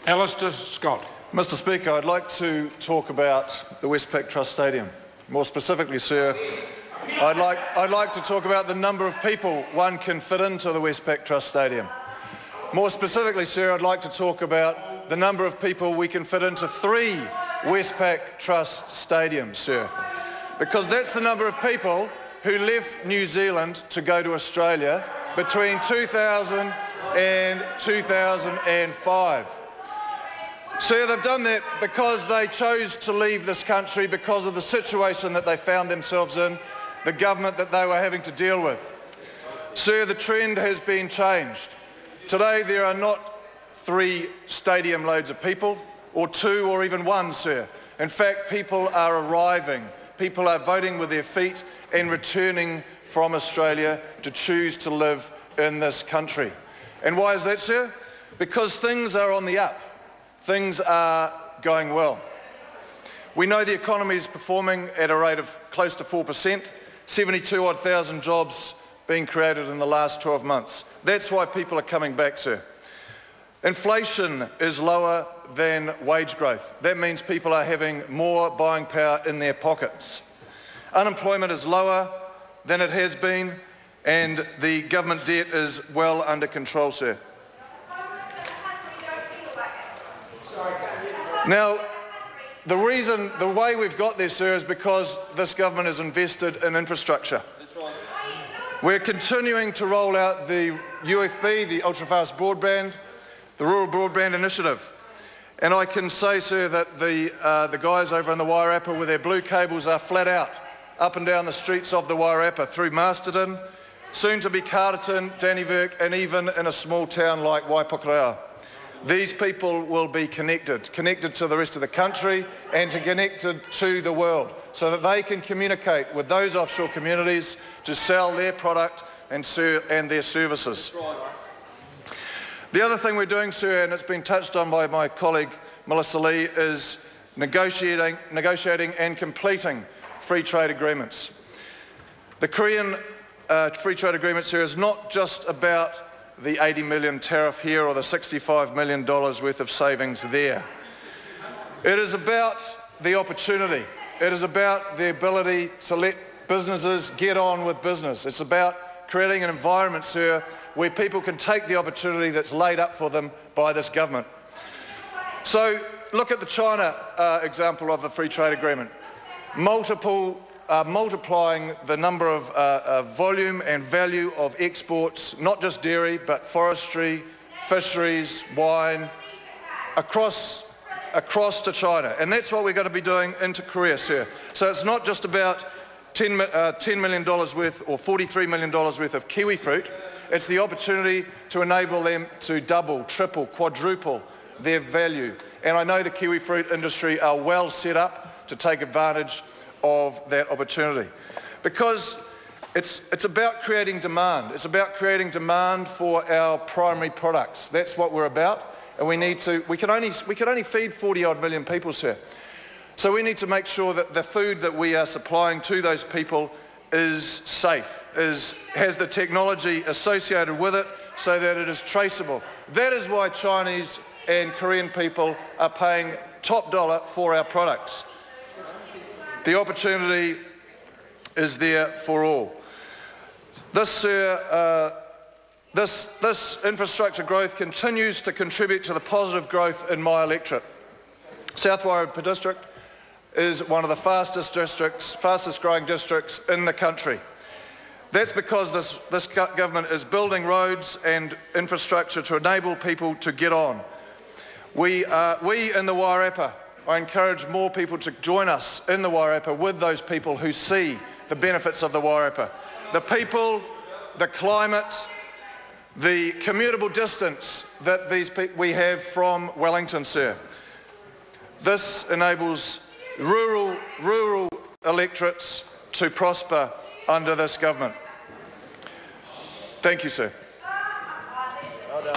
Alistair Scott. Mr Speaker, I'd like to talk about the Westpac Trust Stadium. More specifically, sir, I'd like to talk about the number of people one can fit into the Westpac Trust Stadium. More specifically, sir, I'd like to talk about the number of people we can fit into 3 Westpac Trust stadiums, sir. Because that's the number of people who left New Zealand to go to Australia between 2000 and 2005. Sir, they've done that because they chose to leave this country because of the situation that they found themselves in, the government that they were having to deal with. Sir, the trend has been changed. Today there are not 3 stadium loads of people, or 2 or even 1, sir. In fact, people are arriving. People are voting with their feet and returning from Australia to choose to live in this country. And why is that, sir? Because things are on the up. Things are going well. We know the economy is performing at a rate of close to 4%, 72,000 jobs being created in the last 12 months. That's why people are coming back, sir. Inflation is lower than wage growth. That means people are having more buying power in their pockets. Unemployment is lower than it has been, and the government debt is well under control, sir. Now, the way we've got there, sir, is because this government has invested in infrastructure. We're continuing to roll out the UFB, the ultra-fast broadband, the Rural Broadband Initiative. And I can say, sir, that the guys over in the Wairarapa with their blue cables are flat out, up and down the streets of the Wairarapa, through Masterton, soon to be Carterton, Dannevirke, and even in a small town like Waipukurau. These people will be connected to the rest of the country and connected to the world, so that they can communicate with those offshore communities to sell their product and their services. The other thing we're doing, sir, and it's been touched on by my colleague Melissa Lee, is negotiating and completing free trade agreements. The Korean free trade agreement, sir, is not just about the 80 million tariff here or the $65 million worth of savings there. It is about the opportunity. It is about the ability to let businesses get on with business. It's about creating an environment, sir, where people can take the opportunity that's laid up for them by this government. So look at the China example of the free trade agreement. Multiplying the number of volume and value of exports, not just dairy, but forestry, fisheries, wine, across to China. And that's what we're going to be doing into Korea, sir. So it's not just about $10 million worth or $43 million worth of kiwi fruit. It's the opportunity to enable them to double, triple, quadruple their value. And I know the kiwi fruit industry are well set up to take advantage of that opportunity, because it's about creating demand. It's about creating demand for our primary products. That's what we're about, and we can only feed 40-odd million people, sir. So we need to make sure that the food that we are supplying to those people is safe, has the technology associated with it, so that it is traceable. That is why Chinese and Korean people are paying top dollar for our products. The opportunity is there for all. This, sir, this infrastructure growth continues to contribute to the positive growth in my electorate. South Wairarapa district is one of the fastest growing districts in the country. That's because this government is building roads and infrastructure to enable people to get on. We in the Wairarapa, I encourage more people to join us in the Wairarapa with those people who see the benefits of the Wairarapa. The people, the climate, the commutable distance that we have from Wellington, sir. This enables rural electorates to prosper under this government. Thank you, sir.